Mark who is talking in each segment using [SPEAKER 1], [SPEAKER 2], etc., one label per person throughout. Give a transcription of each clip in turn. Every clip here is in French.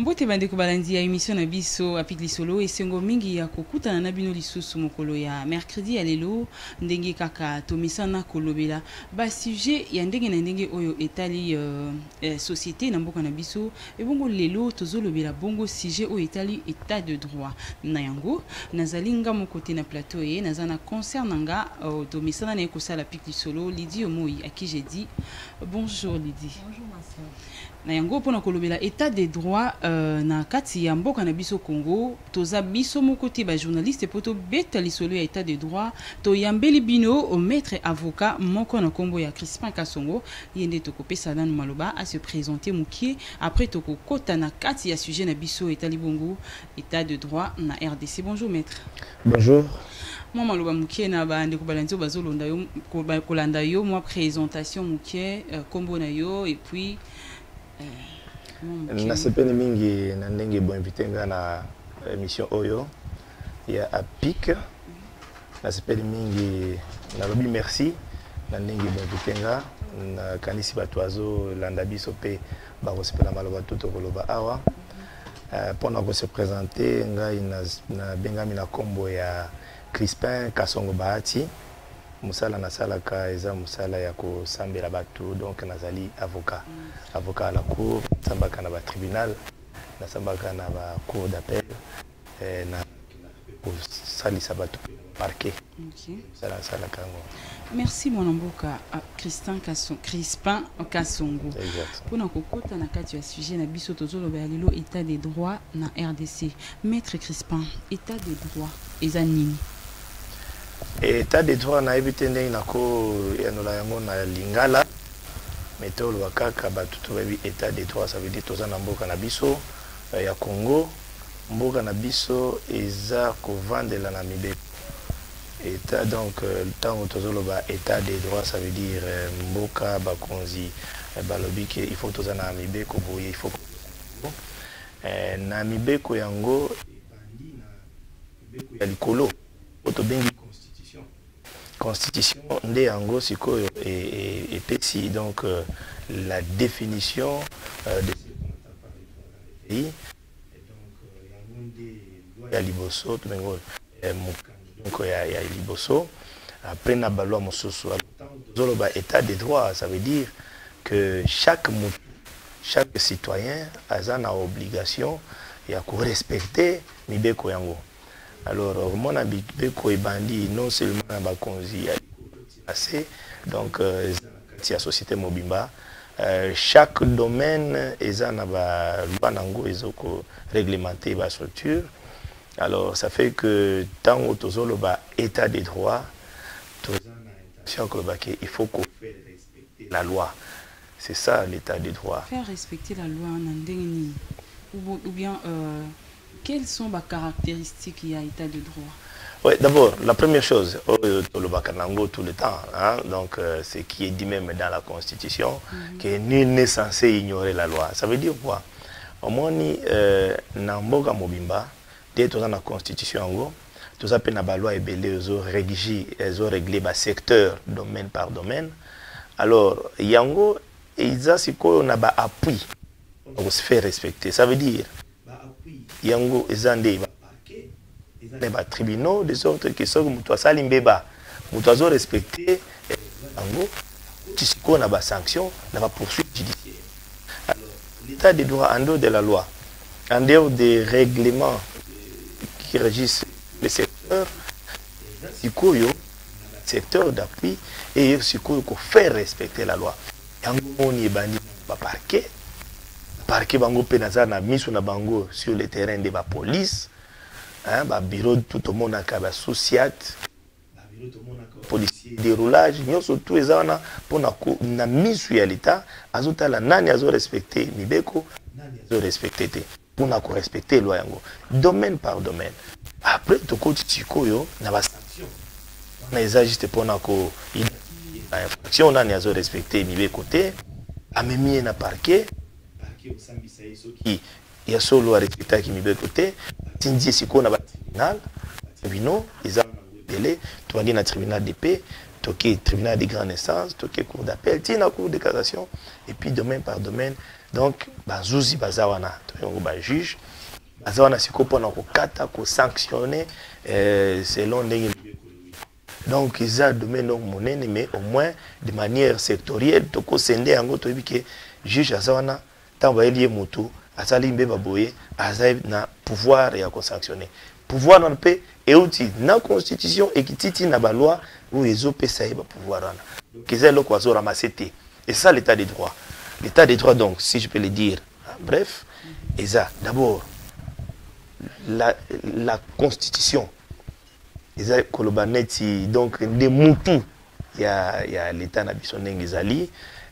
[SPEAKER 1] Mbote bande kubalandi ya émission na biso apik lisolo esengo mingi ya kokutana na bino lisusu mokolo ya mercredi ya lelo ndenge kaka tomisana kolobela ba sujet ya ndenge na ndenge oyo etali société na mboka na biso ebongo lelo tozolobela bongo sujet oyo etali état de droit na yango nazali nga mokote na plateau ye nazana concert nanga tomisana na ekosala apik lisolo Lydie Omoi à qui j'ai dit bonjour Lydie.
[SPEAKER 2] Bonjour ma soeur.
[SPEAKER 1] Na yango pona kolobela état des droits na kati ya mboka na biso Congo toza biso mokoti ba journaliste poto beta lisolo ya état des droits to yambeli bino au maître avocat moko na kombo ya Crispin Kasongo yende to kopesa dan maloba à se présenter mukie après to kokota na kati ya sujet na biso état libongo état de droit na RDC. Bonjour maître.
[SPEAKER 3] Bonjour.
[SPEAKER 1] Moi maloba mukie na ba ndeko balanzo bazolonda yo kolanda yo moi présentation mukie kombo na yo et puis
[SPEAKER 3] nasepeli mingi na ndenge bo invité nga na émission oyo ya apik nasepeli mingi na lobi merci na ndenge bo invité nga na kanisi bato azo landa biso pe ba kosepela maloba tuto koloba awa pona ko se présenter ngai na bengami na kombo ya Crispin Kasongo Bahati musala nasalaka eza musala ya kosambela bato donc nazali avocat avocat à la cour sambaka na ba tribunal nasambaka na ba cour d'appel na kosalisa bato parquet.
[SPEAKER 1] OK.
[SPEAKER 3] Sala kango.
[SPEAKER 1] Merci mon mboka Crispin Kasongo.
[SPEAKER 3] Exact.
[SPEAKER 1] Pona kokota na kati ya sujet na biso tozoloba lelo état des droits na RDC. Maître Crispin, état des droits eza nini?
[SPEAKER 3] État des droits na ebitende nako yanola yango na lingala méthode wakaka batutu babi état des droits ça veut dire toza na mboka na biso ya Congo mboka na biso eza kovandela na mibeko état donc tango tozoloba état des droits ça veut dire mboka bakonzi balobi ke il faut toza na mibeko boye il faut na mibeko yango ebandi na mibeko ya likolo otobengi constitution nde yango sikoyo et petit donc la définition de ce qu'on entend par le pays et donc yango nde loi ya liboso to bengo donc ya liboso après na ba loi mosusu zoloba état des droits ça veut dire que chaque citoyen a na obligation ya ko respecter mibeko yango. Alors, mon habitude est bandi non seulement dans la conzi assez donc la société mobimba chaque domaine est en ba loi nango ezoko réglementer ba structure. Alors ça fait que tant autozolo ba état des droits il faut qu'on fasse respecter la loi. C'est ça l'état des droits.
[SPEAKER 1] Faire respecter la loi ou bien quelles sont les caractéristiques y a état de droit?
[SPEAKER 3] Oui, d'abord, la première chose, tout le temps, hein, donc ce qui est dit même dans la Constitution, que nul n'est censé ignorer la loi. Ça veut dire quoi? Au moins, dans Mboka Mobimba, dès que la Constitution, tout ça, la loi est belle, ils ont réglé le secteur, domaine par domaine. Alors, Yango, ils ont appui pour se faire respecter. Ça veut dire, yango ezande ba parquet ezande ba tribunaux de sorte que so mutu asali mbeba mutu azo respecter yango tisiko na ba sanction na ba poursuite judiciaire. Alors l'état des droits en dehors de la loi, en dehors des règlements qui régissent le secteur sikoyo secteur d'appui et sikoyo ko faire respecter la loi yango moni bandi ba parquet parquet bango penaza na miso na bango sur le terrain de la police hein ba bureau tout le monde akaba sociat ba bureau tout le monde akaba policier déroulage nyoso tout ezana pona ko na miso ya l'état azotala nani azo respecter mibeko nani azo respecter te pona ko respecter loi yango domaine par domaine après to ko tikoyo na ba sanction na eza juste pona ko infraction nani azo respecter mibeko te amemi na parquet qui il y a solo à respecter qui me veut côté tindie siko na ba tribunal tribunal ils ont délai tu vas dire na tribunal de paix toqué tribunal de grande instance, toqué cour d'appel, tina cour de cassation, et puis domaine par domaine. Donc, bazouzi bazawana, juge, bazawana sikopo na kokata, ko sanctionner selon les. Donc, ils ont domaine monnaie, mais au moins de manière sectorielle, toko sende yango toyebi ke juge azawana, tant ba lié moto, azali mbeba boye, azali na pouvoir ya ko sanctionner. Pouvoir dans le pays et aussi dans la constitution et qui titi na ba loi où ils ont payé ba pouvoir là. Donc ils ont quoi ramasser. Et ça l'état des droits. L'état des droits donc si je peux le dire bref, et ça d'abord la constitution. Ils ont kolobaneti donc des mutu il y a l'état na biso ngezali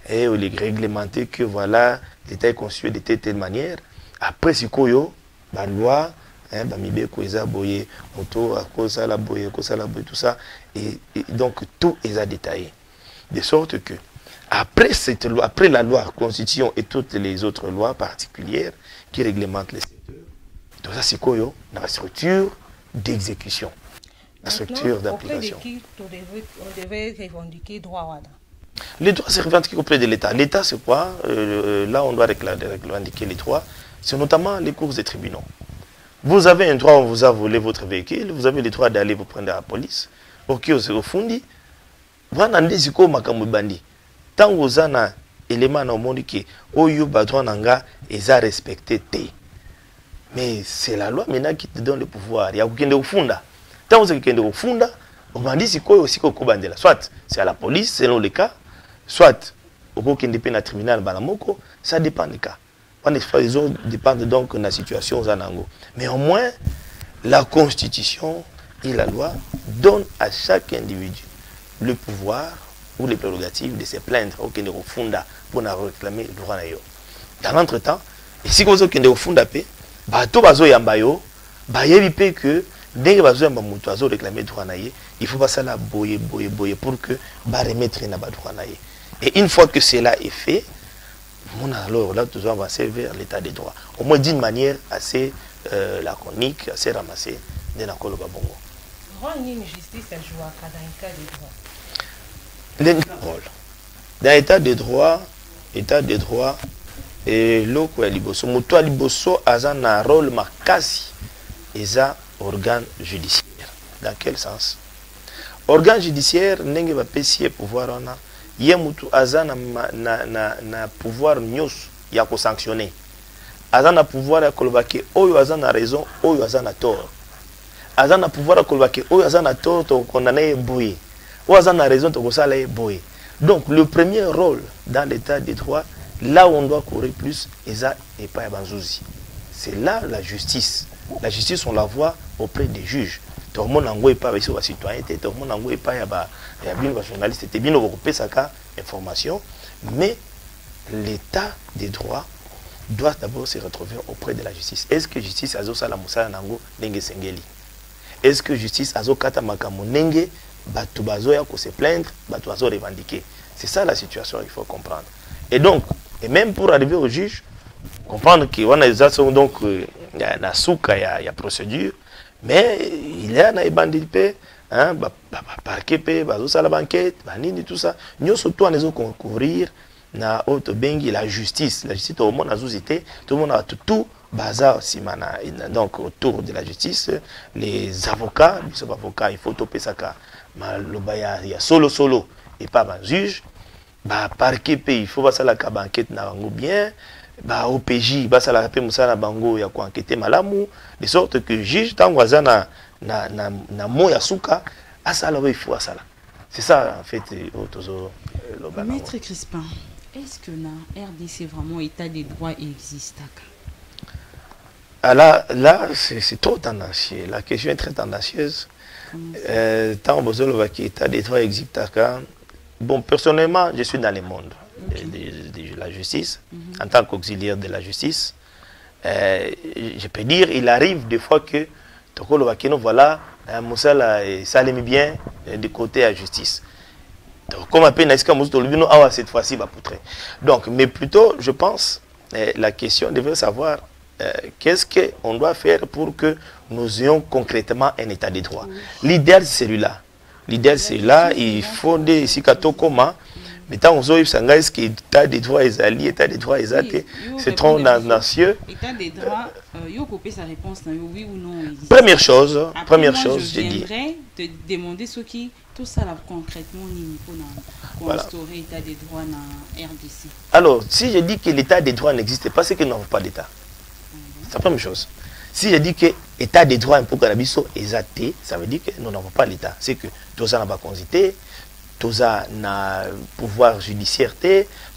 [SPEAKER 3] et les réglementer que voilà l'état est constitué de telle manière. Après sikoyo ba loi bamibeko eza boye moto akosala boye tout ça et donc tout est à détailler de sorte que après cette loi, après la loi constitution et toutes les autres lois particulières qui réglementent les secteurs, tout ça c'est quoi yo dans la structure d'exécution, la structure d'application.
[SPEAKER 2] On devait revendiquer droit.
[SPEAKER 3] Les droits c'est revendiqué auprès de l'État. L'État c'est quoi là on doit revendiquer les droits, c'est notamment les cours des tribunaux. Vous avez un droit, on vous a volé votre véhicule, vous avez le droit d'aller vous prendre à la police. Ok, vous êtes fundi. Vous avez des bandi. Tant que vous avez un élément dans le monde qui est droit nanga et à respecter. Mais c'est la loi maintenant qui te donne le pouvoir. Il y a aucun de funda. Tant que vous êtes au funda, vous avez dit aussi que soit c'est à la police selon le cas, soit au tribunal balamoko, ça dépend du cas. Les autres dépendent donc de la situation aux Anango. Mais au moins, la Constitution et la loi donnent à chaque individu le pouvoir ou les prérogatives de se plaindre au Kende Funda pour réclamer le droit. Dans l'entretemps, et si vous avez au Funda, bato bazo yambayo, bayebi pe que dès que bazo yamba muto bazo réclamer le droit, il faut pas ça la boyer pour que ba remettre na ba droit. Et une fois que cela est fait, alors là, nous avons avancé vers l'état des droits. Au moins d'une manière assez laconique, assez ramassée de la Kolo Babongo.
[SPEAKER 2] Une justice à jouer dans l'état des droits.
[SPEAKER 3] Dans l'état des droits, et l'autre est liboso. Muto liboso a un rôle makasi et un organe judiciaire. Dans quel sens? Organe judiciaire, n'est pas pécier pouvoir en a. Il y a na pouvoir nyos ya ko sanctionner. Azana pouvoir ya kolobake oyo azana raison, oyo azana tort. Azana pouvoir ya kolobake oyo azana tort to condamner boye. Oyo azana raison to kosala boye. Donc le premier rôle dans l'état des droits, là où on doit courir plus, et pas ya banzuzi. C'est là la justice. La justice on la voit auprès des juges. Tout le monde n'a pas de citoyenneté, tout le monde n'a pas de journaliste, c'était bien de sa information, mais l'état des droits doit d'abord se retrouver auprès de la justice. Est-ce que justice a la moussa nango nenge sengeli? Est-ce que justice a kata makamo nenge batu bazo ya ko se plaindre, batu bazo revendiquer? C'est ça la situation, il faut comprendre. Et donc, et même pour arriver au juge, comprendre qu'on a donc il y a la souka, il y a procédure. Mais il y a des bandits, parquet, la banquette, tout ça. Nous surtout on les couvrir na autobengi la justice. La justice tout le monde a zuzité, tout le monde a tout bazar simana. Donc autour de la justice, les avocats, il faut toper ça car il y a solo et pas un juge. Parquet il faut passer la banquette na bien. OPJ basa la paix musala bango ya ko enquêter malamu de sorte que juge tango azana na mo ya suka asala il faut asala. C'est ça en fait autozo
[SPEAKER 1] le Maître Crispin, est-ce que na RDC vraiment état des droits existe?
[SPEAKER 3] Là c'est trop tendancieux, la question est très tendancieuse. Tant bozolo va qui état des droits existe. Bon, personnellement, je suis dans le monde de la justice, en tant qu'auxiliaire de la justice. Je peux dire, il arrive des fois que Tokolo Wakino, voilà, Moussala s'allume bien du côté de la justice. Donc, comme un peu cette fois-ci, va poutrer. Donc, mais plutôt, je pense, la question devait savoir qu'est-ce qu'on doit faire pour que nous ayons concrètement un état de droit. L'idéal, c'est celui-là. L'idéal, c'est là, il faut des Sikatokoma. Mais tant on a est-ce que l'état des droits est allié, l'état des droits est athée, c'est trop nancieux.
[SPEAKER 1] L'état des droits, il faut sa réponse, oui ou non.
[SPEAKER 3] Première chose,
[SPEAKER 1] j'ai dit. J'aimerais te demander ce qui, tout ça là, concrètement, pour instaurer l'état des droits dans RDC.
[SPEAKER 3] Alors, si je dis que l'état des droits n'existe pas, c'est que nous n'avons pas d'état. C'est la première chose. Si je dis que l'état des droits pour Carabiso est athée, ça veut dire que nous n'avons pas l'état. C'est que tout ça n'a pas consisté. Tout ça n'a pouvoir judiciaire,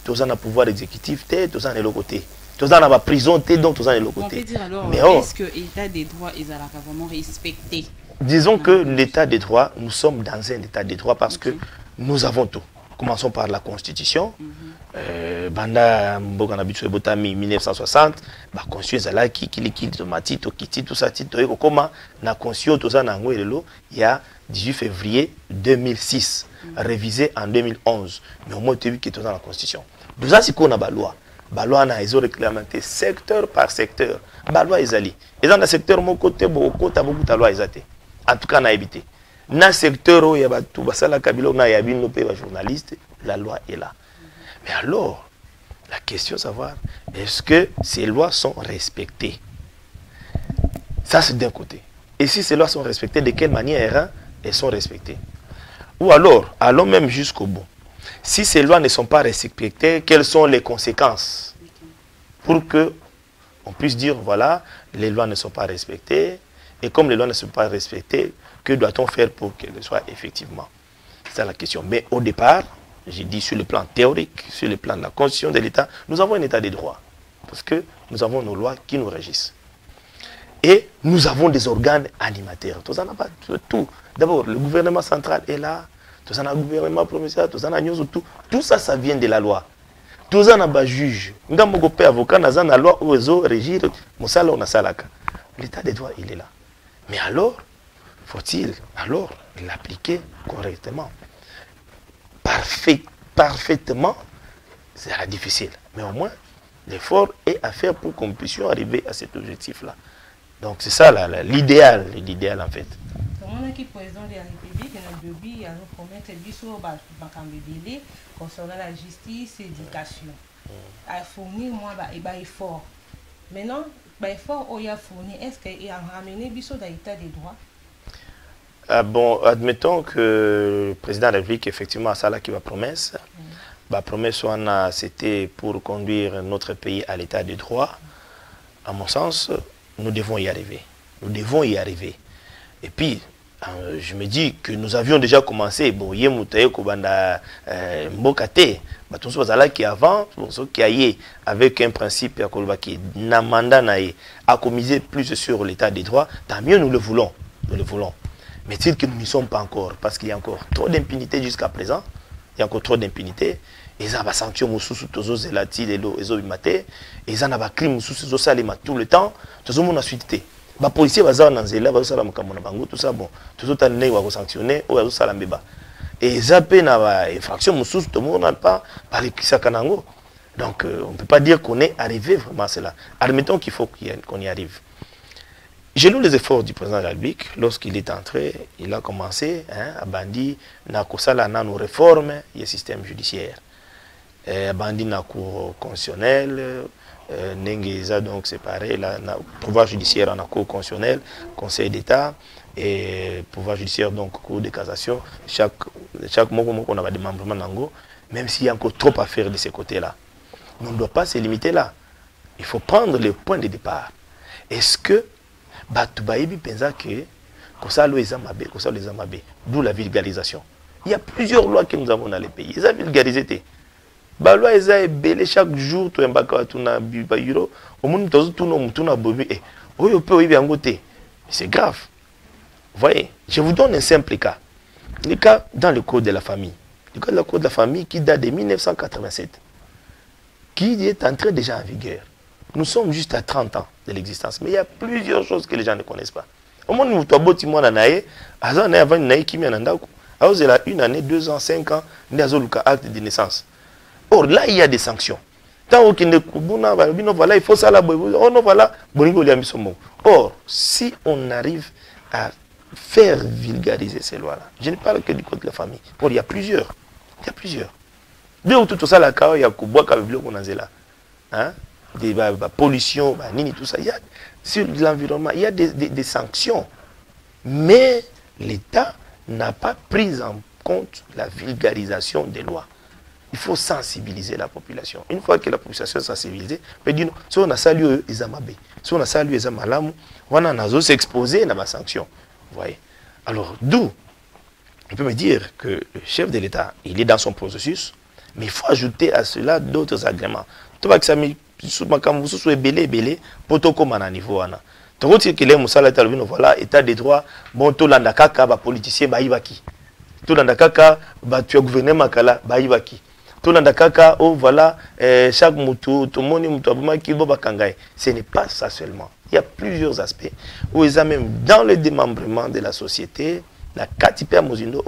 [SPEAKER 3] tout ça n'a pouvoir exécutif, tout ça n'a l'autre côté. Tout ça n'a pas prison, donc tout ça n'a l'autre côté.
[SPEAKER 1] On peut dire alors, est-ce que l'état des droits est vraiment respecté?
[SPEAKER 3] Disons que l'état des droits, nous sommes dans un état des droits parce que nous avons tout. Commençons par la Constitution. Banda Mbokanabitu Ebotami 1960, la Constitution là qui liquide tout ça, la Constitution, tout ça, il y a 18 février 2006, révisé en 2011. Mais au moins, tu as vu qu'il est dans la Constitution. Tout ça, c'est qu'on a la loi. La loi a réglementé secteur par secteur. La loi est allée. Et dans le secteur, mon côté, beaucoup de loi est allée. En tout cas, on a évité. Dans le secteur où il y a tout, journaliste, la loi est là. Mais alors, la question est de savoir, est-ce que ces lois sont respectées? Ça, c'est d'un côté. Et si ces lois sont respectées, de quelle manière elles sont respectées? Ou alors, allons même jusqu'au bout. Si ces lois ne sont pas respectées, quelles sont les conséquences? Pour que on puisse dire, voilà, les lois ne sont pas respectées. Et comme les lois ne sont pas respectées, que doit-on faire pour qu'elles soient effectivement? C'est ça la question. Mais au départ, j'ai dit sur le plan théorique, sur le plan de la constitution de l'État, nous avons un état des droits. Parce que nous avons nos lois qui nous régissent. Et nous avons des organes animateurs. Tout ça n'a pas tout. D'abord, le gouvernement central est là. Tout ça n'a pas le gouvernement provincial. Tout ça n'a tout. Tout ça, ça vient de la loi. Tout ça n'a pas juge. Nous avons un avocat dans la loi où ils ont régir. L'état des droits, il est là. Mais alors, faut-il alors l'appliquer correctement? Parfaitement, c'est difficile. Mais au moins, l'effort est à faire pour qu'on puisse arriver à cet objectif-là. Donc c'est ça l'idéal en fait.
[SPEAKER 2] Comment est-ce que le président de la République a promis concernant la justice et l'éducation? Il a fourni un effort. Maintenant, l'effort qu'il a fourni, est-ce qu'il a ramené dans l'état des droits?
[SPEAKER 3] Bon, admettons que le président de la République, effectivement, a ça là qui va promesse. La promesse, c'était pour conduire notre pays à l'état de droit. À mon sens, nous devons y arriver. Nous devons y arriver. Et puis, je me dis que nous avions déjà commencé. Bon, il y a un qui avant, qui a avec un principe qui n'a mandat à commiser plus sur l'état des droits, tant mieux nous le voulons. Nous le voulons. Mais c'est que nous n'y sommes pas encore, parce qu'il y a encore trop d'impunité jusqu'à présent. Il y a encore trop d'impunité. Et ça va sentir sous tous les lati les lots et maté. Et ça n'a pas crime sous ces salima tout le temps. Tout le monde a suité. Les policiers vont dans zéla va salam kamonabangou tout ça bon. Tout le temps né va sanctionner ou va salam beba. Et ça peine à infraction sous tout le monde n'a pas par les kisakanango. Donc on ne peut pas dire qu'on est arrivé vraiment à cela. Admettons qu'il faut qu'on y arrive. J'ai lu les efforts du président de la République. Lorsqu'il est entré, il a commencé à bandir nos réformes du système judiciaire. À bandir la cour constitutionnelle, donc séparé, le pouvoir judiciaire en la cour constitutionnelle, conseil d'État et pouvoir judiciaire donc cour de cassation. Chaque mot qu'on a des membres, même s'il y a encore trop à faire de ces côtés-là. Mais on ne doit pas se limiter là. Il faut prendre le point de départ. Est-ce que d'où la vulgarisation. Il y a plusieurs lois que nous avons dans les pays. Ils ont vulgarisé. La loi est belle chaque jour. C'est grave. Voyez, je vous donne un simple cas. Le cas dans le code de la famille. Le code de la famille qui date de 1987. Qui est entré déjà en vigueur. Nous sommes juste à 30 ans de l'existence. Mais il y a plusieurs choses que les gens ne connaissent pas. Au moins, nous avons dit une année, 2 ans, 5 ans, nous avons acte de naissance. Or, là, il y a des sanctions. Tant qu'il il faut ça là. Or, si on arrive à faire vulgariser ces lois-là. Je ne parle que du code de la famille. Bon, il y a plusieurs. Il y a plusieurs. Dès où tout ça, là, il y a des pollution, tout ça. Il y a, sur l'environnement, il y a des sanctions. Mais l'État n'a pas pris en compte la vulgarisation des lois. Il faut sensibiliser la population. Une fois que la population est sensibilisée, on peut dire, si on a salué les amabé, si on a salué les amalam, on a s'exposer à la sanction. Vous voyez? Alors, d'où on peut me dire que le chef de l'État, il est dans son processus, mais il faut ajouter à cela d'autres agréments. Tu vois que ça me soit belé, comme à niveau. Tu vois que les moussala voilà, état des droits, bon, tout l'andakaka, politicien, baïbaki. Tout l'andakaka, tu as gouverné Makala, baïbaki. Tout l'andakaka, oh voilà, chaque moutou, tout le monde qui est ce n'est pas ça seulement. Il y a plusieurs aspects où ils ont même dans le démembrement de la société, la qualité à Mozindo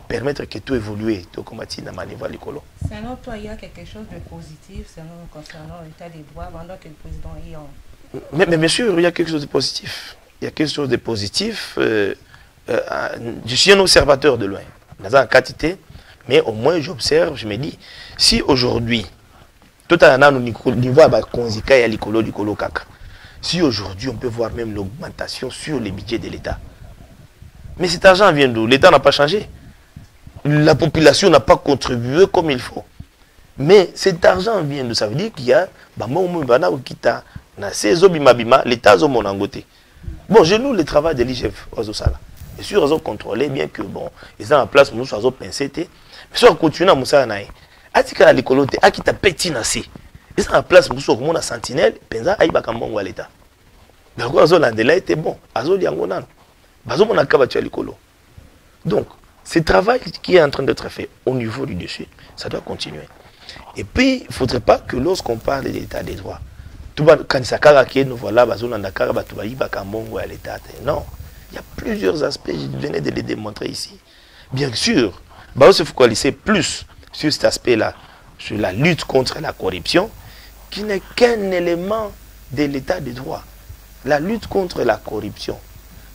[SPEAKER 3] permettre que tout évolue, tout combattre dans niveau à l'écolo.
[SPEAKER 2] Selon toi, il y a quelque chose de positif concernant l'état des droits pendant que le président est en...
[SPEAKER 3] Mais bien sûr, il y a quelque chose de positif. Il y a quelque chose de positif. Je suis un observateur de loin, dans la quantité, mais au moins j'observe, je me dis, si aujourd'hui, tout à l'heure, niveau à l'écolo du colo kaka, si aujourd'hui on peut voir même l'augmentation sur les budgets de l'État. Mais cet argent vient d'où? L'État n'a pas changé. La population n'a pas contribué comme il faut. Mais cet argent vient d'où? Ça veut dire qu'il y a l'État a monangoté. Bon, je loue le travail de l'IGF. Et sûr, ils ont contrôlé, bien que bon, ils ont en place, nous sommes pensé. Mais si on continue à Moussa Naï, à l'école, à qui t'a pété nassé. Ils ont en place, nous sommes à sentinelle, pensa à Ibakambongo à l'État. Mais quoi, Azolandela était bon. Azoliangonan. Donc, ce travail qui est en train d'être fait au niveau du dessus, ça doit continuer. Et puis, il ne faudrait pas que lorsqu'on parle de l'état des droits, quand ça nous voilà, non, il y a plusieurs aspects, je venais de les démontrer ici. Bien sûr, il faut focaliser plus sur cet aspect-là, sur la lutte contre la corruption, qui n'est qu'un élément de l'état des droits. La lutte contre la corruption,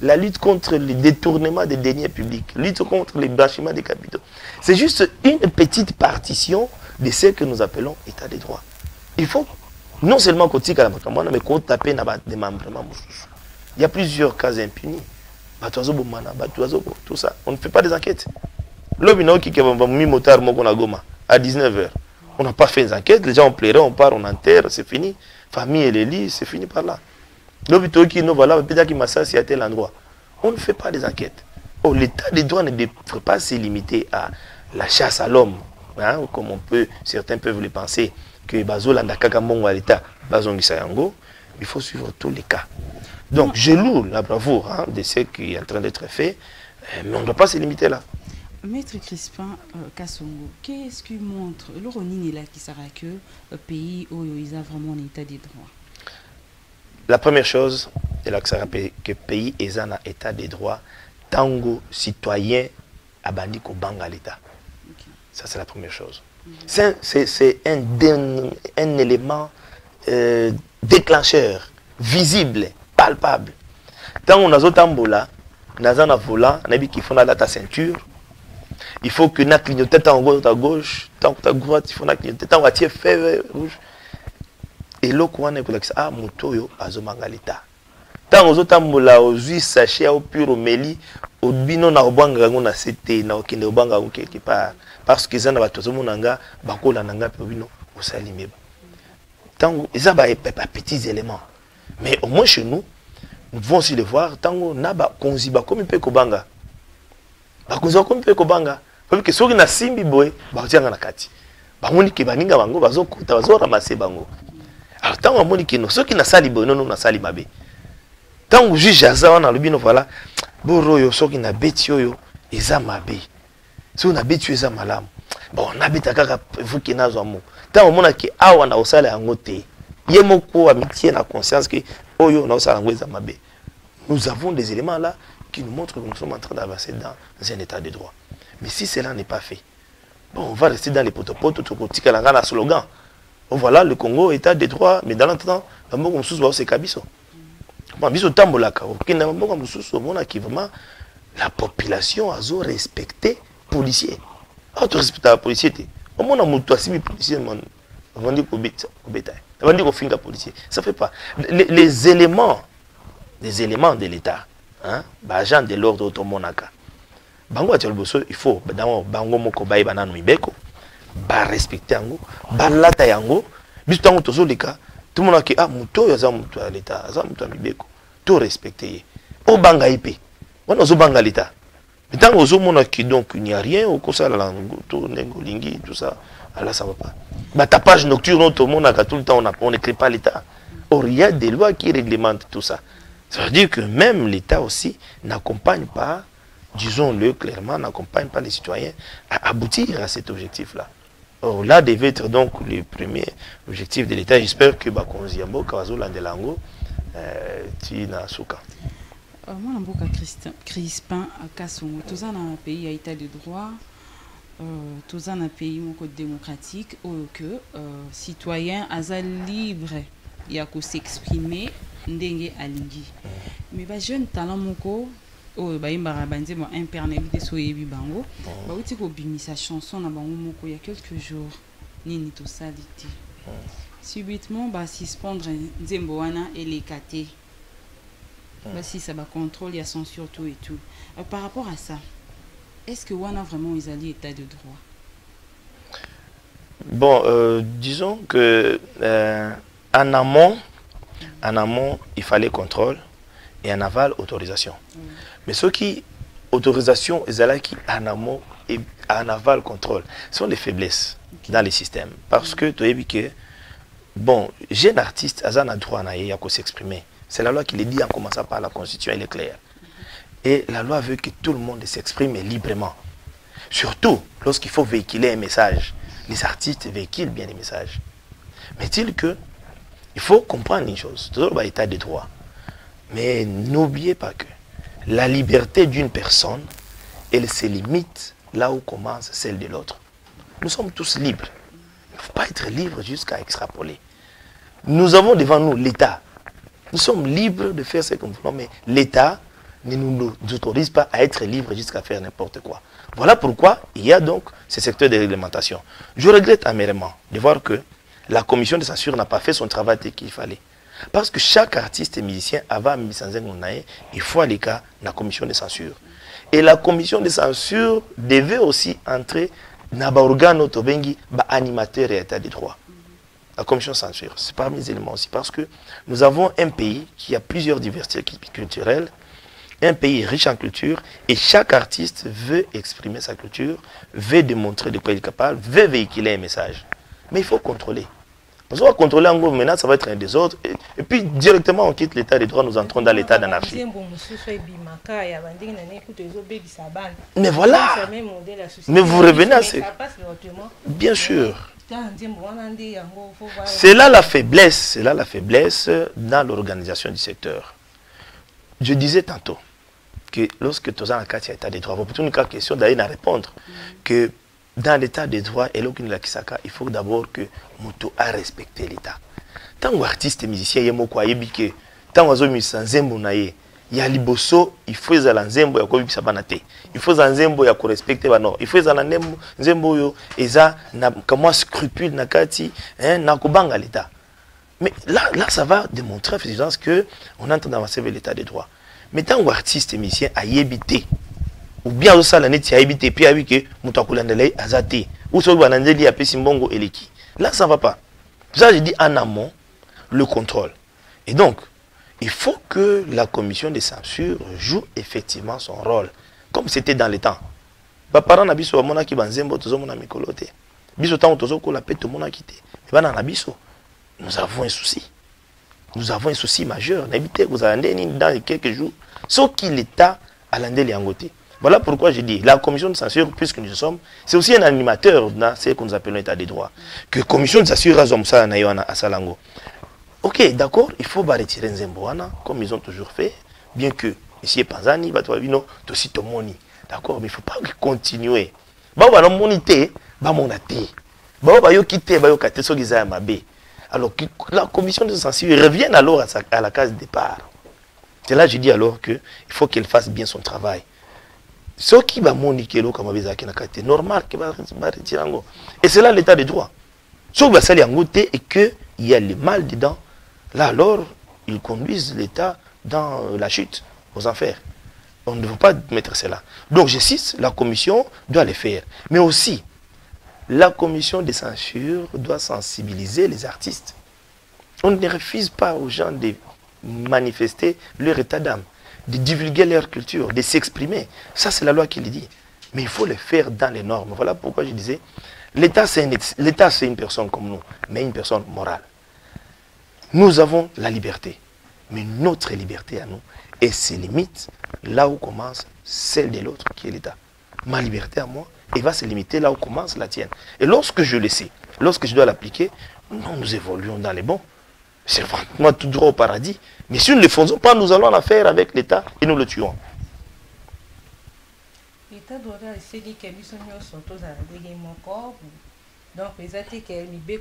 [SPEAKER 3] la lutte contre le détournement des deniers publics, la lutte contre le blanchiment des capitaux. C'est juste une petite partition de ce que nous appelons état des droits. Il faut non seulement qu'on tire à la campagne, mais qu'on tape dans le démembrement. Il y a plusieurs cas impunis. Tout ça. On ne fait pas des enquêtes. L'obino qui a mis motard à 19h. On n'a pas fait des enquêtes, les gens ont pleuré, on part, on enterre, c'est fini. Famille et les lits, c'est fini par là. L'hôpital qui nous voilà, peut-être qu'il m'a à tel endroit. On ne fait pas des enquêtes. Oh, l'état des droits ne devrait pas se limiter à la chasse à l'homme, hein, comme certains peuvent le penser, que Bazolanda Kakamongo à l'état, Bazongisayango, il faut suivre tous les cas. Donc, je loue la bravoure hein, de ce qui est en train d'être fait, mais on ne doit pas se limiter là.
[SPEAKER 1] Maître Crispin Kassongo, qu'est-ce qui montre l'Oronin est là qui sera que le pays où il a vraiment un état des droits?
[SPEAKER 3] La première chose, c'est là que ça rappelle que le pays est un état des droits, tango citoyen à bandiko banga l'État. Okay. Ça, c'est la première chose. C'est un élément déclencheur, visible, palpable. Tant on a zotambola, on a un volant, on a dit qu'il faut la ceinture. Il faut que nous clignotions à gauche, tant à droite, il faut clignoter, tant à tirer feu rouge. Et là, on est dit ah, moto azomanga l'État. Tant aux autres mola, aux huit sachets, au pur, au meli, au bino na obanga na cité, na okende obanga quelque part. Parce que ça n'a pas tout le monde bakola nanga pebino au salimé. Tant ils ont des petits éléments. Mais au moins chez nous, nous devons aussi le voir. Tant on a konziba comme un peu kobanga. Bakonziba comme un peu kobanga. Parce que ceux qui na simbi boy, bakotianga na kati. Bamoni ke baninga bango bazokuta bazoramaser bango. Alors tant on moni que nous ceux qui na sali boy non na sali mabe. Tant on juge ça on a le bino voilà. Boroyo ceux qui na beti yo eza mabe. Si on a bêtu ça malam, bon, on a bêtu kaka vous qui n'a jamais. Tant au monde qui a on a aussi la ngote. Il y a beaucoup amitié la conscience que oh yo na aussi la ngote mabe. Nous avons des éléments là qui nous montrent que nous sommes en train d'avancer dans un état de droit. Mais si cela n'est pas fait, bon, on va rester dans les potopotes tout côté la gana slogan. Oh voilà le Congo état de droit, mais dans l'entendant, la moko msusu ba se kabiso. Bon biso tambolaka, OK na moko msusu mona qui vraiment la population a respecté les policiers. Ah, tu respectes les policiers. Au moins, on a les policiers. On dit qu'on bétail. On dit qu'on finit les policiers. Ça ne fait pas. Les éléments de l'État, hein, agents de l'ordre automonaka. Bango il faut bango moko bayi banano mibeko ba respecter yango ba lata yango biso tango tozo leka tout le monde a dit ah muto yaza muto à l'État aza muto mibeko to respecter o banga ipe on ozo banga l'État mais tango ozo mona ki donc il n'y a rien au kosa la lango to nengo lingi tout ça là ça va pas ba tapage nocturne tout le monde a tout le temps on n'écrit pas l'État. Or il y a des lois qui réglementent tout ça. Ça veut dire que même l'État aussi n'accompagne pas, disons-le clairement, n'accompagne pas les citoyens à aboutir à cet objectif-là. Or là devait être donc le premier objectif de l'État. J'espère que Bakonziambo, Kawazola Ndelango, Tina Souka.
[SPEAKER 1] Moi, je Crispin Kassongo. Tous dans un pays à état de droit, tous dans un pays démocratique, où que citoyen asa libre et à s'exprimer ndenge alingi. Mais les jeunes talents moko oh ba imbara banze mo imperméabilité so yebi bango ba uti ko bimisa chanson na bango moko il y a quelques jours nini to saliti subitement ba suspendre nzembo wana elekate ba si ça ba contrôle ya censure tout et tout. Par rapport à ça, est-ce que wana vraiment ils allaient état de droit?
[SPEAKER 3] Bon, disons que en amont, il fallait contrôle et en aval, autorisation. Mais ce qui, autorisation, qui en amont et en aval, contrôle, sont des faiblesses dans les systèmes. Parce que tu as vu que, bon, jeune artiste, il a droit à s'exprimer. C'est la loi qui le dit en commençant par la Constitution, elle est claire. Et la loi veut que tout le monde s'exprime librement. Surtout lorsqu'il faut véhiculer un message. Les artistes véhiculent bien les messages. Mais il que il faut comprendre une chose, toujours l'état de droit. Mais n'oubliez pas que la liberté d'une personne, elle se limite là où commence celle de l'autre. Nous sommes tous libres. Il ne faut pas être libre jusqu'à extrapoler. Nous avons devant nous l'État. Nous sommes libres de faire ce que nous voulons, mais l'État ne nous autorise pas à être libres jusqu'à faire n'importe quoi. Voilà pourquoi il y a donc ce secteur de réglementation. Je regrette amèrement de voir que la commission de censure n'a pas fait son travail qu'il fallait. Parce que chaque artiste et musicien avait mis en il faut aller dans la commission de censure. Et la commission de censure devait aussi entrer dans l'organe animateur et état de droit. La commission de censure, c'est parmi les éléments aussi. Parce que nous avons un pays qui a plusieurs diversités culturelles, un pays riche en culture, et chaque artiste veut exprimer sa culture, veut démontrer de quoi il est capable, veut véhiculer un message. Mais il faut contrôler. Parce qu'on va contrôler en gros, maintenant ça va être un désordre. Et puis directement on quitte l'état de droit, nous entrons dans l'état d'anarchie. Mais voilà. Mais vous revenez à ce... Bien sûr. C'est là la faiblesse dans l'organisation du secteur. Je disais tantôt que lorsque tu as un cas d'état de droit, vous avez une question d'aller répondre que dans l'état de droit, il faut d'abord que Muto a respecté l'État. Tant qu'artiste et musicien, il y a beaucoup à que tant que il y a liboso, il faut que nzembo ya kobi sabanate. Il faut que nzembo ya ko respecter bano. Il faut que nzembo yo eza na comment scrupule na kati na kobanga l'État. Mais là ça va démontrer effectivement que on entre dans l'état de droit. Mais tant qu'artiste et musicien a évité ou bien ça la net a évité puis a vu que mutakulandele azate ou so banandeli a pesi mbongo eleki. Là ça va pas. Ça je dis en amont le contrôle. Et donc il faut que la commission de censure joue effectivement son rôle comme c'était dans les temps. Ba parents na biso mona ki banzembo tozo mona mikolote. Biso tango tozo ko la pete mona kité. Ba na biso nous avons un souci. Nous avons un souci majeur. N'habitez vous allez dans quelques jours. Sauf qu'il l'État à l'andeli angoté. Voilà pourquoi je dis, la commission de censure, puisque nous sommes, c'est aussi un animateur dans ce que nous appelons l'état des droits. Que la commission de censure à Salango. Ok, d'accord, il faut retirer Nzemboana, comme ils ont toujours fait, bien que ici Panzani, Batouavino, aussi Tomoni. D'accord, mais il ne faut pas continuer. Alors que la commission de censure revienne alors à la case de départ. C'est là que je dis alors qu'il faut qu'elle fasse bien son travail. Ce qui va moniquer c'est normal que va retirer. Et c'est là l'état de droit. Ce qui va salir et qu'il y a le mal dedans, là alors, ils conduisent l'État dans la chute, aux enfers. On ne veut pas mettre cela. Donc je cite, la commission doit le faire. Mais aussi, la commission de censure doit sensibiliser les artistes. On ne refuse pas aux gens de manifester leur état d'âme, de divulguer leur culture, de s'exprimer. Ça, c'est la loi qui le dit. Mais il faut le faire dans les normes. Voilà pourquoi je disais, l'État, c'est une personne comme nous, mais une personne morale. Nous avons la liberté. Mais notre liberté à nous, et ses limites, là où commence celle de l'autre, qui est l'État. Ma liberté à moi, elle va se limiter là où commence la tienne. Et lorsque je le sais, lorsque je dois l'appliquer, nous évoluons dans les bons. C'est vraiment tout droit au paradis. Mais si nous ne le faisons pas, nous allons en affaire avec l'État et nous le tuons.
[SPEAKER 2] L'État doit essayer que nous sommes tous à mon corps. Donc, les articles et les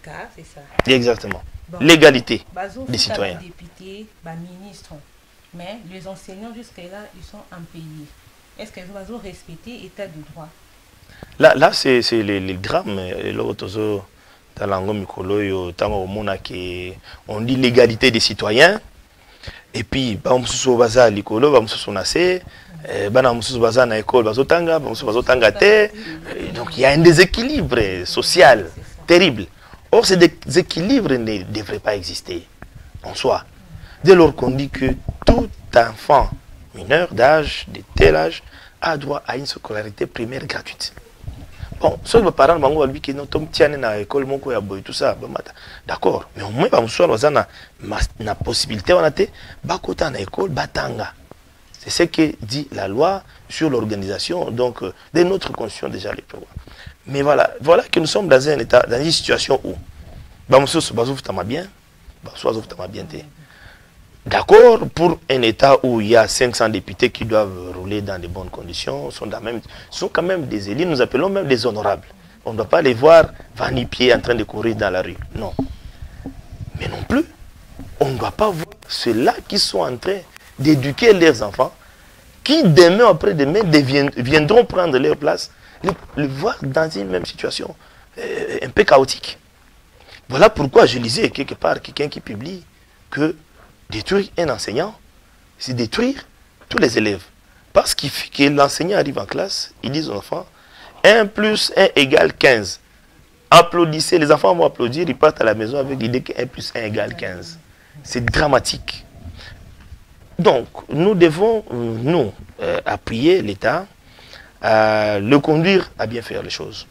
[SPEAKER 2] cas, c'est ça.
[SPEAKER 3] Exactement. Bon. L'égalité des citoyens.
[SPEAKER 2] Députés, ministres. Mais les enseignants, jusqu'à-là, ils sont impayés. Est-ce qu'ils vont respecter l'état de droit?
[SPEAKER 3] Là c'est le drame. On dit l'égalité des citoyens. Et puis, donc il y a un déséquilibre social terrible. Or, ces déséquilibres ne devraient pas exister en soi. Dès lors qu'on dit que tout enfant mineur d'âge, de tel âge, a droit à une scolarité primaire gratuite. Bon, ceux qui parlent de lui qui n'ont pas à l'école, tout ça, d'accord. Mais au moins, la possibilité de à l'école, batanga. C'est ce que dit la loi sur l'organisation donc de notre constitution déjà les programmes. Mais voilà que nous sommes dans un état, dans une situation où d'accord, pour un état où il y a 500 députés qui doivent rouler dans de bonnes conditions, sont quand même des élus, nous appelons même des honorables. On ne doit pas les voir vanipier en train de courir dans la rue. Non. Mais non plus, on ne doit pas voir ceux-là qui sont en train d'éduquer leurs enfants, qui demain après-demain viendront prendre leur place, les voir dans une même situation un peu chaotique. Voilà pourquoi je lisais quelque part quelqu'un qui publie que détruire un enseignant, c'est détruire tous les élèves. Parce que l'enseignant arrive en classe, il dit aux enfants, 1 plus 1 égale 15. Applaudissez, les enfants vont applaudir, ils partent à la maison avec l'idée que 1 plus 1 égale 15. C'est dramatique. Donc, nous devons, appuyer l'État, le conduire à bien faire les choses.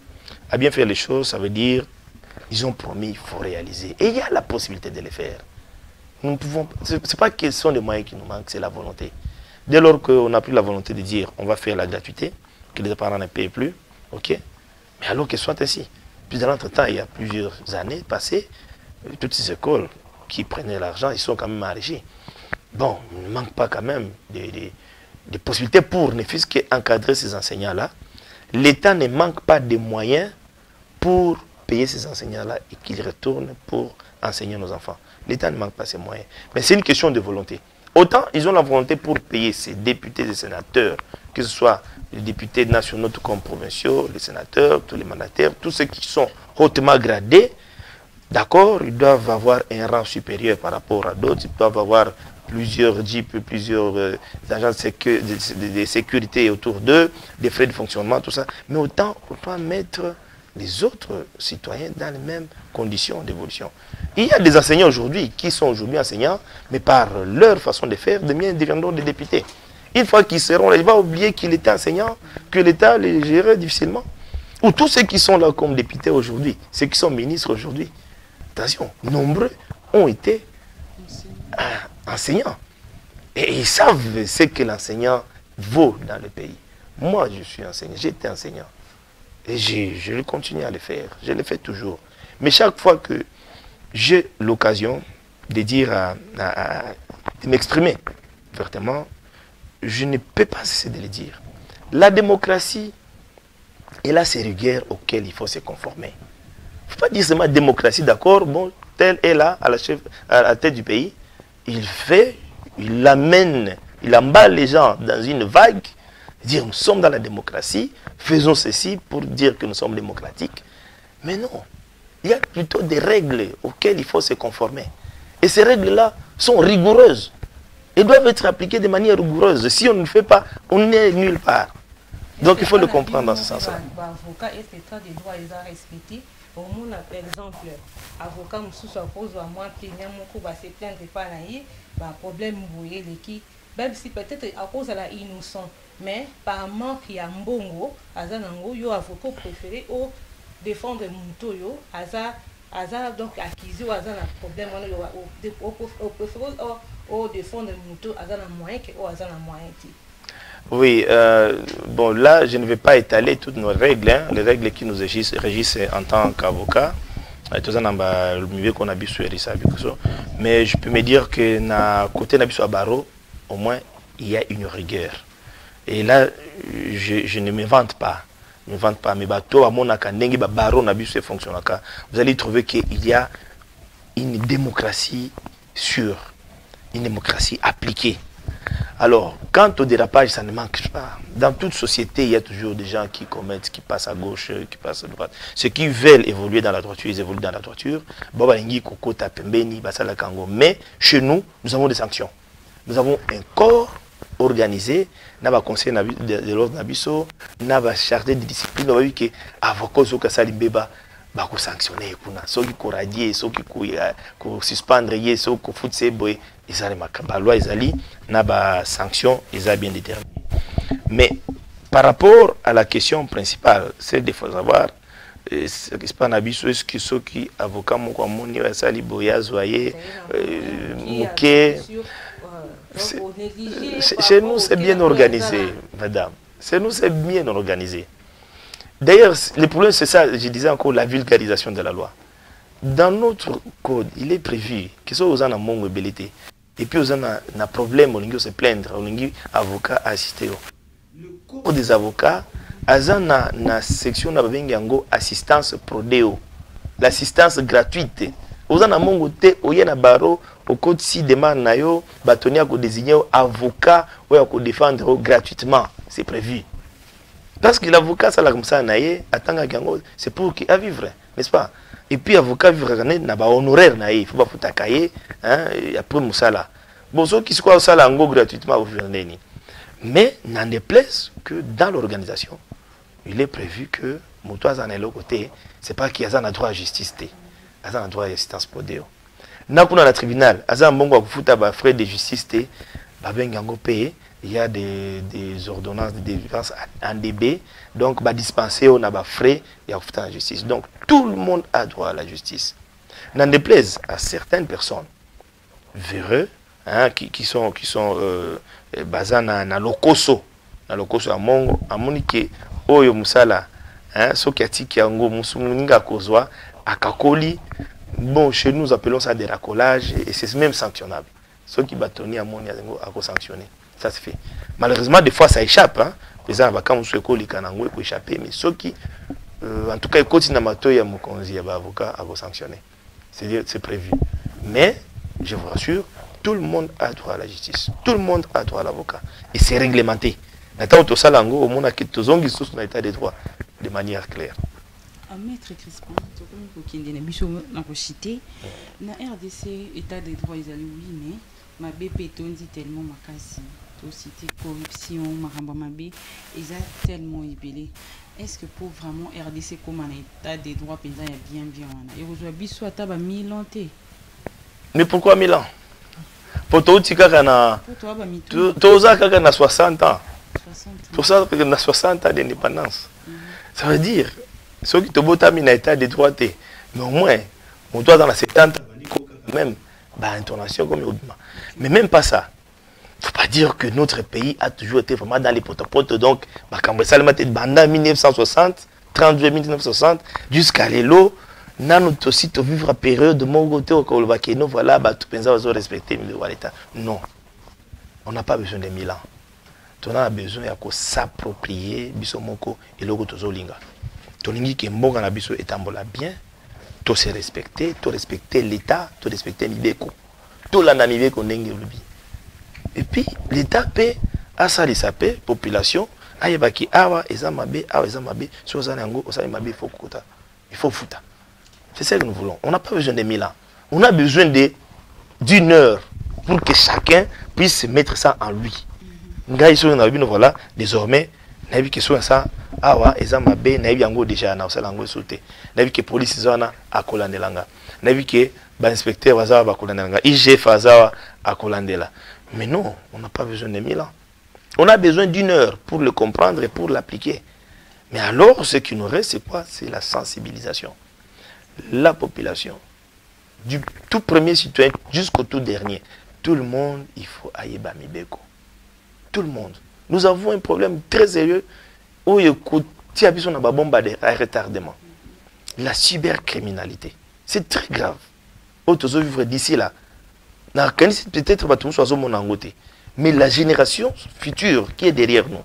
[SPEAKER 3] À bien faire les choses, ça veut dire, ils ont promis, il faut réaliser. Et il y a la possibilité de les faire. Nous pouvons, c'est pas que ce sont des moyens qui nous manquent, c'est la volonté. Dès lors qu'on a pris la volonté de dire, on va faire la gratuité, que les parents ne payent plus, ok, mais alors que ce soit ainsi. Puis dans l'entretemps, il y a plusieurs années passées, toutes ces écoles qui prenaient l'argent, ils sont quand même enrichis. Bon, il ne manque pas quand même des possibilités pour ne fût-ce qu'encadrer ces enseignants-là. L'État ne manque pas de moyens pour payer ces enseignants-là et qu'ils retournent pour enseigner nos enfants. L'État ne manque pas ces moyens. Mais c'est une question de volonté. Autant ils ont la volonté pour payer ces députés et sénateurs, que ce soit les députés nationaux tout comme provinciaux, les sénateurs, tous les mandataires, tous ceux qui sont hautement gradés, d'accord, ils doivent avoir un rang supérieur par rapport à d'autres, ils doivent avoir plusieurs jeeps, plusieurs agents de sécurité autour d'eux, des frais de fonctionnement, tout ça. Mais autant mettre les autres citoyens dans les mêmes conditions d'évolution. Il y a des enseignants aujourd'hui qui sont aujourd'hui enseignants, mais par leur façon de faire, deviendront des députés. Une fois qu'ils seront là, ils vont oublier qu'il était enseignant, que l'État les gérait difficilement. Ou tous ceux qui sont là comme députés aujourd'hui, ceux qui sont ministres aujourd'hui, attention, nombreux ont été enseignants. Et ils savent ce que l'enseignant vaut dans le pays. Moi, je suis enseignant, j'étais enseignant. Et je continue à le faire, je le fais toujours. Mais chaque fois que j'ai l'occasion de dire, de m'exprimer vertement, je ne peux pas cesser de le dire. La démocratie, elle a ses rigueurs auxquelles il faut se conformer. Il ne faut pas dire seulement démocratie, d'accord, bon, tel est là, à la tête du pays. Il amène, il emballe les gens dans une vague, Dire nous sommes dans la démocratie, faisons ceci pour dire que nous sommes démocratiques. Mais non, il y a plutôt des règles auxquelles il faut se conformer. Et ces règles-là sont rigoureuses. Elles doivent être appliquées de manière rigoureuse. Si on ne le fait pas, on n'est nulle part. Donc il faut le comprendre dans ce sens-là.
[SPEAKER 2] L'avocat est état des droits et à respecter. Au moins, par exemple, avocat moussou suppose à moi plaignant mon coup va se plaindre pas là, problème bouillé qui même si peut-être à cause de la innocent, mais par manque il y a mbongo, azanango yo avocat préféré au défendre mon toyo, azar donc acquis au azan problème au préféré au défendre mon toyo azan moyen que au azan moyen.
[SPEAKER 3] Oui, bon là je ne vais pas étaler toutes nos règles, hein, les règles qui nous régissent en tant qu'avocat. Mais je peux me dire que na côté Nabiso Abaro, au moins il y a une rigueur. Et là, je ne me vante pas. Je ne me vante pas. Mais bateau à mon akandenge baro Nabiso fonctionne. Vous allez trouver qu'il y a une démocratie sûre, une démocratie appliquée. Alors, quant au dérapage, ça ne manque pas. Dans toute société, il y a toujours des gens qui commettent, qui passent à gauche, qui passent à droite. Ceux qui veulent évoluer dans la droiture, ils évoluent dans la droiture. Mais chez nous, nous avons des sanctions. Nous avons un corps organisé, nous avons un conseil de l'ordre Nabiso, nous avons un chargé de discipline, nous avons vu que avocat va sanctionner ceux qui corradier, ceux qui suspendre, ceux qui foutent ces boys, ils ont la loi, ils ont sanction, ils ont bien déterminé. Mais par rapport à la question principale, c'est de savoir est-ce que ceux qui avocats moni sali boya zoyer mouké chez nous c'est bien organisé, madame. Chez nous c'est bien organisé. D'ailleurs, le problème, c'est ça, je disais encore, la vulgarisation de la loi. Dans notre code, il est prévu que ce soit aux gens ébélité. Et puis, aux gens un problème, on se plaindre, on avocat assister. Le corps des avocats, na section na assistance prodéo, l'assistance gratuite. Aux gens mongo te, oyena baro, au code si demande na yo, batonia ko désigner avocat ou à défendre gratuitement, c'est prévu. Parce que l'avocat, ça comme ça, c'est pour qu'il a vivre, n'est-ce pas? Et puis l'avocat vivre, il n'a pas honoraire, il faut pas foutre un cahier, après Moussala. Bon, ceux qui se croient ça gratuitement, vous venez. Mais n'en déplaise que dans l'organisation, il est prévu que Moutoise en est l'autre côté, c'est pas qu'il y a un droit à justice, il y a un droit à assistance pour Dieu. Dans le tribunal, il y a un bon frais de justice, il y a des ordonnances de délivrance en DB, donc dispenser on a des frais et à la justice. Donc tout le monde a droit à la justice. N'en déplaise à certaines personnes véreux, hein, qui sont basées dans l'okoso à Mongo, à Monique, Oyo Musala, hein, ceux qui attiquent Yango, Musumunga Kozwa, à Kakoli. Bon, chez nous, nous appelons ça des racolages et c'est même sanctionnable. Ceux qui bâtonnent à Mongo, à sanctionner. Ça se fait. Malheureusement, des fois, ça échappe. Hein. Les avocats ont échappé, mais ceux qui, en tout cas, ils continuent à m'attendre à mon conseil, à l'avocat, à sanctionner. C'est prévu. Mais, je vous rassure, tout le monde a droit à la justice. Tout le monde a droit à l'avocat. Et c'est réglementé. Maintenant, tout ça, au monde a quitté dans l'état des droits de manière claire.
[SPEAKER 1] Maître Crispin, tu as cité, dans RDC, état des droits, ils allaient oui, mais ma BP dit tellement ma casse. Cité corruption, maramba mabé, ils ont tellement ébélé. Est-ce que pour vraiment RDC comme un état des droits paysans est bien et aujourd'hui soit taba Milan té.
[SPEAKER 3] Mais pourquoi Milan? Pour toi tu kana toza kana 60 ans. 60. Pour ça que na 60 ans d'indépendance. Ça veut dire ceux qui te botent mina état des droits té. Mais au moins on doit dans la 70 même intonation comme Obima. Mais même pas ça. Il ne faut pas dire que notre pays a toujours été vraiment dans les potopotes. Donc, pendant 1960, 32 1960, jusqu'à l'élo, nous avons aussi vivre la période de mon côté au Kolvakeno, voilà, tout le monde a respecté l'État. Non, on n'a pas besoin de 1000 ans. On a besoin de s'approprier Bisomoko et le Gotozolinga. Tolingi qui est bon dans la biso est bien, tout se respecter, tout respecter l'État, tout respecter l'Ibeko. Tout l'ananivé qu'on a. Et puis, l'État paie à ça, les population, ayebaki awa eza mabe awa eza mabe so ozana yango osali mabe il faut kuta il faut futa. C'est ça que nous voulons. On n'a pas besoin de 1000 ans. On a besoin d'une heure pour que chacun puisse mettre ça en lui. Voilà, désormais, nabi que soit ça awa eza mabe nabi yango déjà na osala yango sauté. Nabi que police zona akolandelanga. Nabi que ba inspecteur bazawa bakolandelanga. IGF bazawa akolandela. Mais non, on n'a pas besoin de 1000 ans. On a besoin d'une heure pour le comprendre et pour l'appliquer. Mais alors, ce qui nous reste, c'est quoi? C'est la sensibilisation. La population, du tout premier citoyen jusqu'au tout dernier, tout le monde, il faut aïeba mibeko. Tout le monde. Nous avons un problème très sérieux où il y a besoin de retardement. La cybercriminalité. C'est très grave. Autres vivre d'ici là. Peut-être mais la génération future qui est derrière nous,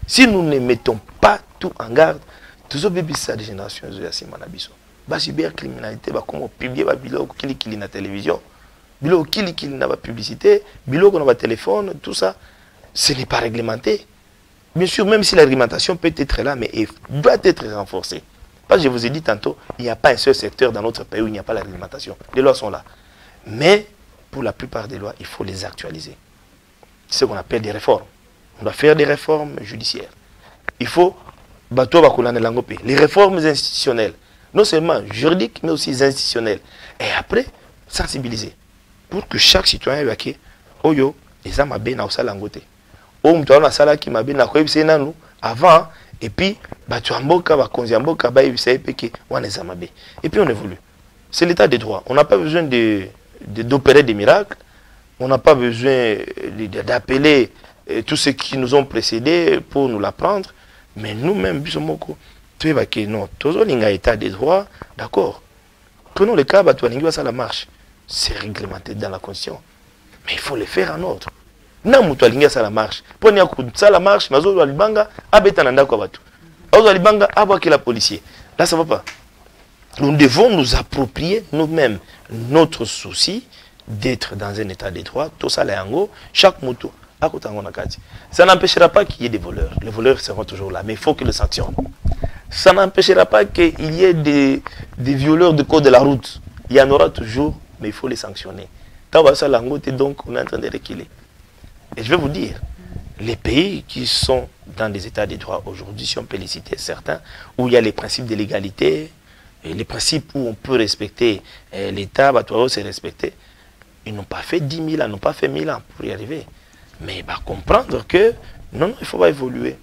[SPEAKER 3] si nous ne mettons pas tout en garde, tous les générations la cybercriminalité, comme publier bilo kili na télévision, bilo kili na publicité, bilo qu'on a téléphone, tout ça, ce n'est pas réglementé. Bien sûr, même si la réglementation peut être là, mais elle doit être renforcée. Parce que je vous ai dit tantôt, il n'y a pas un seul secteur dans notre pays où il n'y a pas la réglementation. Les lois sont là. Mais pour la plupart des lois, il faut les actualiser. C'est ce qu'on appelle des réformes. On doit faire des réformes judiciaires. Il faut les réformes institutionnelles, non seulement juridiques, mais aussi institutionnelles. Et après, sensibiliser. Pour que chaque citoyen ait dit, oh yo, les gens m'abbent na osala ngote. Oh, m'toa na sala qui m'abbent na koyebise na nous avant, et puis, tu amboka, bakonzi amboka, ba yebisa epeke, wana les amabé. Et puis on évolue. C'est l'état des droits. On n'a pas besoin d'opérer des miracles. On n'a pas besoin d'appeler tous ceux qui nous ont précédés pour nous l'apprendre. Mais nous-mêmes, bisomoko, tu es que non, toujours l'état des droits, d'accord. Prenons le cas, ça la marche. C'est réglementé dans la Constitution. Mais il faut le faire en ordre. Non, ça la marche. Prenez ça la marche, mais vous allez banga, abetananda kwa batu. Vous allez banga, abaki la policier. Là, ça ne va pas. Nous devons nous approprier nous-mêmes notre souci d'être dans un état de droit, tout ça, chaque moto. Ça n'empêchera pas qu'il y ait des voleurs. Les voleurs seront toujours là, mais il faut qu'ils le sanctionnent. Ça n'empêchera pas qu'il y ait des violeurs du code de la route. Il y en aura toujours, mais il faut les sanctionner. Donc, on est en train de reculer. Et je vais vous dire, les pays qui sont dans des états de droit aujourd'hui, si on peut les citer certains, où il y a les principes de l'égalité, les principes où on peut respecter l'État, c'est respecter. Ils n'ont pas fait 10 000 ans, n'ont pas fait 1000 ans pour y arriver. Mais il va comprendre que non, il faut pas évoluer.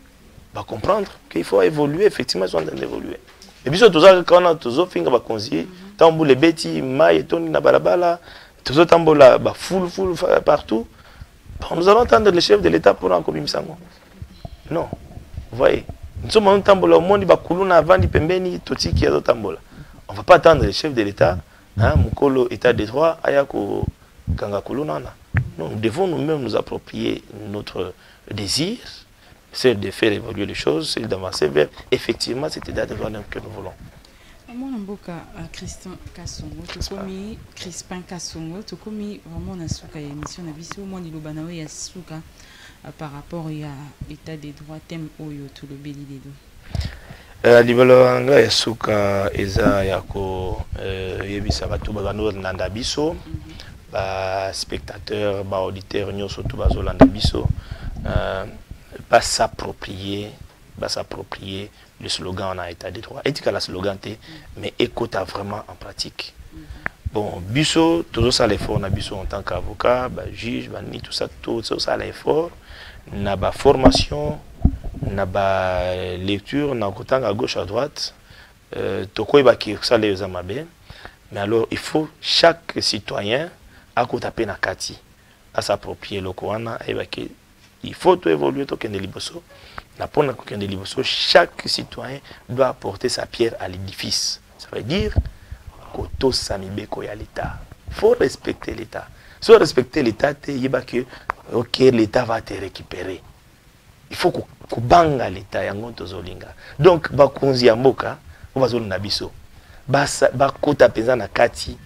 [SPEAKER 3] Il va comprendre qu'il faut évoluer, effectivement, ils sont en train d'évoluer. Et puis, tout ça, quand on a tous les conseillers, tant les bêtis, mailles, toni, na balabala, tous les tambours là, full partout, nous allons entendre le chef de l'État pour un commis sango. Non, vous voyez, nous sommes en tambour là, au monde, il avant di pembeni, toti qui est tambour là. On ne va pas attendre le chef de l'État, Mukolo, État des droits, Ayako, Kangakuluna. Nous devons nous-mêmes nous approprier notre désir, c'est de faire évoluer les choses, c'est d'avancer vers effectivement cet état de droit que nous voulons.
[SPEAKER 1] Mon amboka Crispin Kasongo, tokomi Crispin Kasongo, tokomi vraiment na suka ya émission na biso mo liloba na ya suka par rapport à l'état des droits thème oyo to le beli dedo.
[SPEAKER 3] Libalo anga ya suka eza yako yebisa batu bagano nanda biso. Ba spectateurs, ba auditeurs, nous surtout bazolanda biso, pas s'approprier le slogan en état de droit. Éthique à la slogan mais écoute vraiment en pratique. Bon, biso toujours ça l'effort na biso en tant qu'avocat, ba juge, ba ni tout ça l'effort, na ba formation, na ba lecture, na kotanga à gauche à droite, toko ba ki ça les amabe. Mais alors il faut chaque citoyen à côté na kati à s'approprier le Coran et il faut tout évoluer tout kende liboso na pona kende liboso chaque citoyen doit apporter sa pierre à l'édifice. Ça veut dire koto samibeko ya l'état. Faut respecter l'état. Si on respecte l'état te yeba que OK l'état va te récupérer. Il faut ko banga l'état yango tozolinga. Donc ba konzi ya mboka o bazolo na biso. Ba kota penza na kati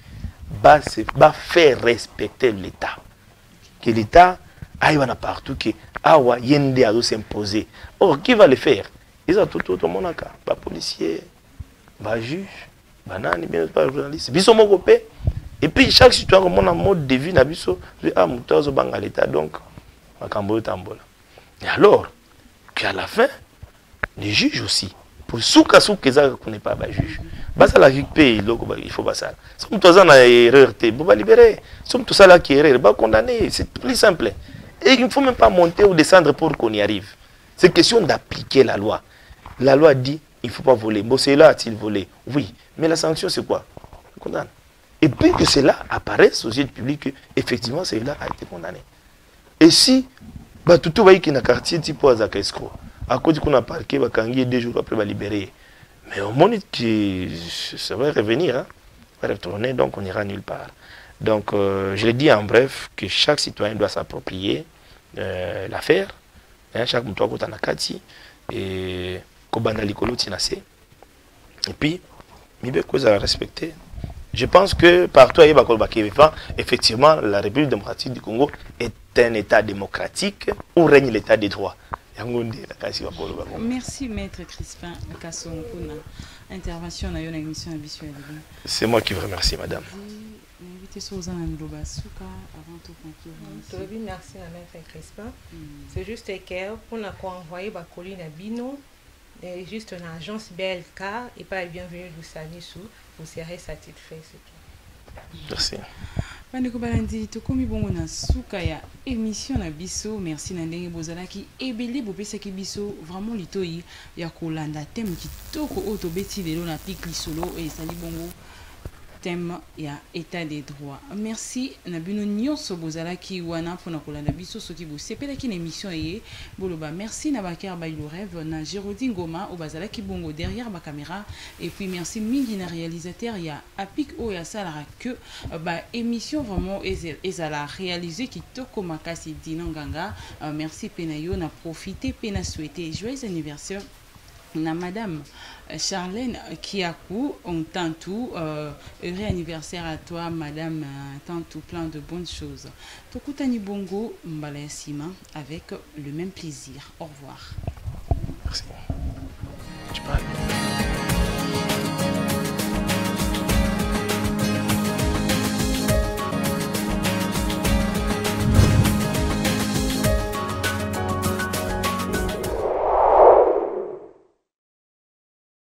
[SPEAKER 3] va faire respecter l'État. Que l'État aïe partout que awa yende a s'imposer. Or qui va le faire? Ils ont tout mon cas, pas policier, pas juge, pas nani, bien pas journaliste. Biso mon copé. Et puis chaque citoyen comme on a mode de vie na biso, ah mutazo banga l'état donc makambo tambola. Et alors qu'à la fin les juges aussi pour souka ça qu'on n'est pas juge. Basa la récupérer il faut pas ça. Somme tout ça na erreur te, pour libérer. Somme tout ça là qui est erreur, pas condamner, c'est plus simple. Et il ne faut même pas monter ou descendre pour qu'on y arrive. C'est question d'appliquer la loi. La loi dit il ne faut pas voler. Bon, c'est là a-t-il volé? Oui, mais la sanction c'est quoi? On condamne. Et puis que cela apparaisse aux yeux du public que effectivement celui-là a été condamné. Et si tout va qu'il y a un quartier type à escroc, à cause qu'on a parqué, va kangier 2 jours après va libérer. Mais au moment que ça va revenir, hein, va retourner, donc on n'ira nulle part. Donc je l'ai dit en bref que chaque citoyen doit s'approprier l'affaire. Hein, chaque mouton a un kati et kobana likolo tinase. Et puis mibe cause à respecter. Je pense que partout ailleurs effectivement la République démocratique du Congo est un État démocratique où règne l'État des droits.
[SPEAKER 1] Merci Maître Crispin Kassonkuna. Intervention dans l'émission habituelle.
[SPEAKER 3] C'est moi qui vous remercie, madame.
[SPEAKER 2] Merci à Maître Crispin. C'est juste que pour nous envoyer Bakoli Nabino, juste une agence BLK et pas bienvenue Lusanisu, vous serez satisfait.
[SPEAKER 3] Merci.
[SPEAKER 1] Bandeko balandi tokomi bongo na suka ya émission na biso. Merci na ndenge bozalaki ebele bopesaki biso vraiment litoyi ya kolanda thème kitoko oyo tobeti lelo na pic lisolo et ezali bongo thème ya état des droits. Merci na bino nyonso bozalaki wana pona kolanda biso soki bosepelaki na émission eye boloba merci na Bakar Bailo Rêve na Géraldine Ngoma au bazalaki bongo derrière ma caméra et puis merci mingi na réalisateur ya Apik o ya salara que émission vraiment ezala réaliser kitoko makasi dinanganga. Merci penayo na profiter pena souhaiter joyeux anniversaire na Madame Charlène Kiakou, on t'entoure. Heureux anniversaire à toi, Madame. T'entoure plein de bonnes choses. Tokutani Bongo Mbala Sima avec le même plaisir. Au revoir.
[SPEAKER 3] Merci. Tu parles.